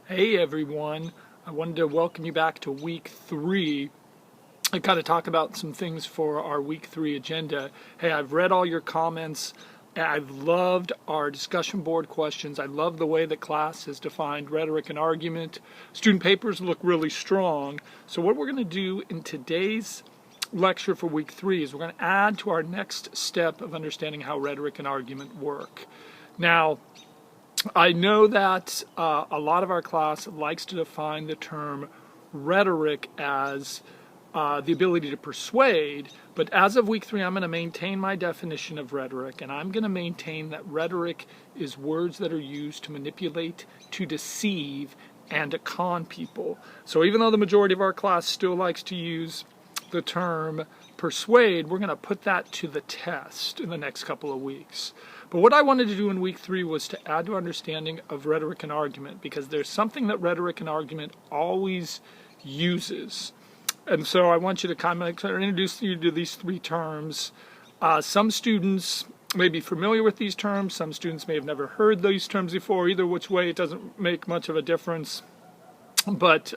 Hey everyone, I wanted to welcome you back to week 3 and kind of talk about some things for our week 3 agenda. Hey, I've read all your comments. I've loved our discussion board questions. I love the way that class has defined rhetoric and argument. Student papers look really strong. So what we're going to do in today's lecture for week 3 is we're going to add to our next step of understanding how rhetoric and argument work. Now, I know that a lot of our class likes to define the term rhetoric as the ability to persuade, but as of week 3, I'm going to maintain my definition of rhetoric, and I'm going to maintain that rhetoric is words that are used to manipulate, to deceive, and to con people. So even though the majority of our class still likes to use the term persuade, we're going to put that to the test in the next couple of weeks. But what I wanted to do in week 3 was to add to our understanding of rhetoric and argument, because there's something that rhetoric and argument always uses. And so I want you to kind of introduce you to these 3 terms. Some students may be familiar with these terms. Some students may have never heard these terms before. Either which way, it doesn't make much of a difference. But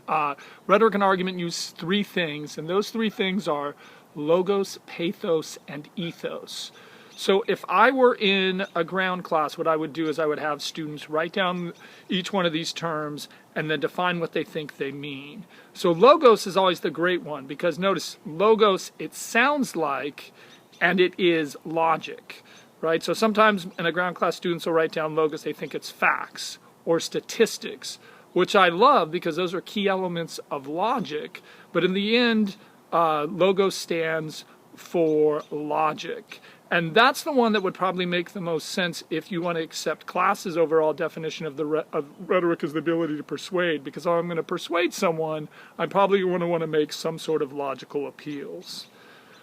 rhetoric and argument use 3 things, and those 3 things are logos, pathos, and ethos. So if I were in a ground class, what I would do is I would have students write down each one of these terms and then define what they think they mean. So logos is always the great one, because notice logos, it sounds like, and it is logic, right? So sometimes in a ground class, students will write down logos, they think it's facts or statistics, which I love because those are key elements of logic. But in the end, logos stands for logic. And that's the one that would probably make the most sense if you want to accept class's overall definition of rhetoric as the ability to persuade, because if I'm going to persuade someone, I'm probably going to want to make some sort of logical appeals.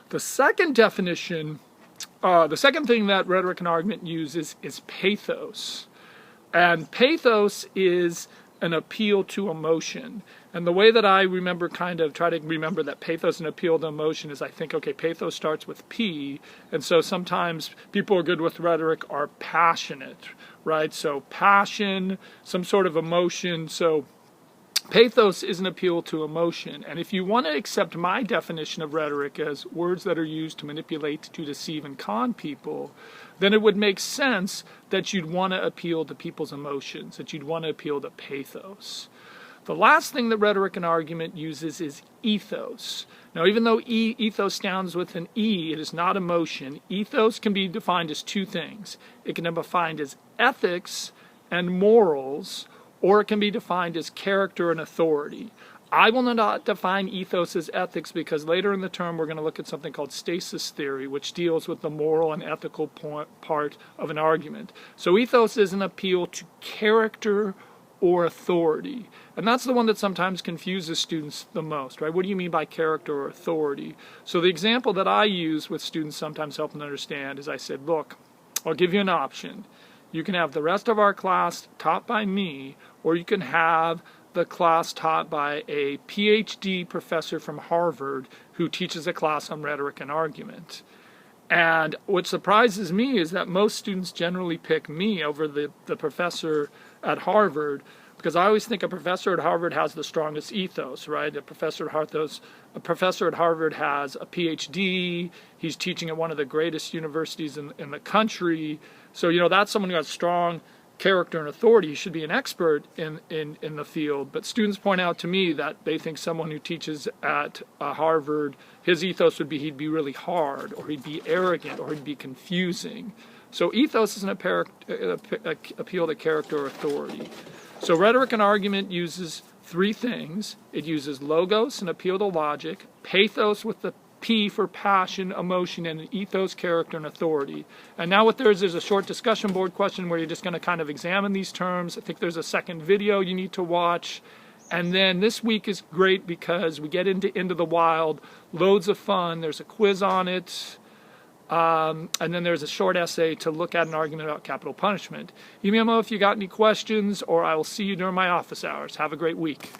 The second definition, the second thing that rhetoric and argument uses is pathos. And pathos is an appeal to emotion. And the way that I try to remember that pathos and appeal to emotion is I think, okay, pathos starts with P, and so sometimes people who are good with rhetoric are passionate, right? So passion, some sort of emotion. So pathos is an appeal to emotion. And if you want to accept my definition of rhetoric as words that are used to manipulate, to deceive, and con people, then it would make sense that you'd want to appeal to people's emotions, that you'd want to appeal to pathos. The last thing that rhetoric and argument uses is ethos. Now, even though ethos sounds with an E, it is not emotion. Ethos can be defined as 2 things. It can be defined as ethics and morals, or it can be defined as character and authority. I will not define ethos as ethics because later in the term we're going to look at something called stasis theory, which deals with the moral and ethical part of an argument. So ethos is an appeal to character or authority. And that's the one that sometimes confuses students the most, right? What do you mean by character or authority? So the example that I use with students sometimes help them understand is I said, look, I'll give you an option. You can have the rest of our class taught by me, or you can have the class taught by a PhD professor from Harvard who teaches a class on rhetoric and argument. And what surprises me is that most students generally pick me over the professor at Harvard, because I always think a professor at Harvard has the strongest ethos, right? A professor at Harvard has a PhD. He's teaching at one of the greatest universities in the country. So, that's someone who has strong character and authority. He should be an expert in the field. But students point out to me that they think someone who teaches at Harvard, his ethos would be he'd be really hard, or he'd be arrogant, or he'd be confusing. So ethos is an appeal to character or authority. So rhetoric and argument uses 3 things. It uses logos, an appeal to logic, pathos with the P for passion, emotion, and ethos, character, and authority. And now what there's a short discussion board question where you're just going to kind of examine these terms. I think there's a second video you need to watch. And then this week is great because we get into the Wild, loads of fun. There's a quiz on it. And then there's a short essay to look at an argument about capital punishment. Email me if you got any questions, or I will see you during my office hours. Have a great week.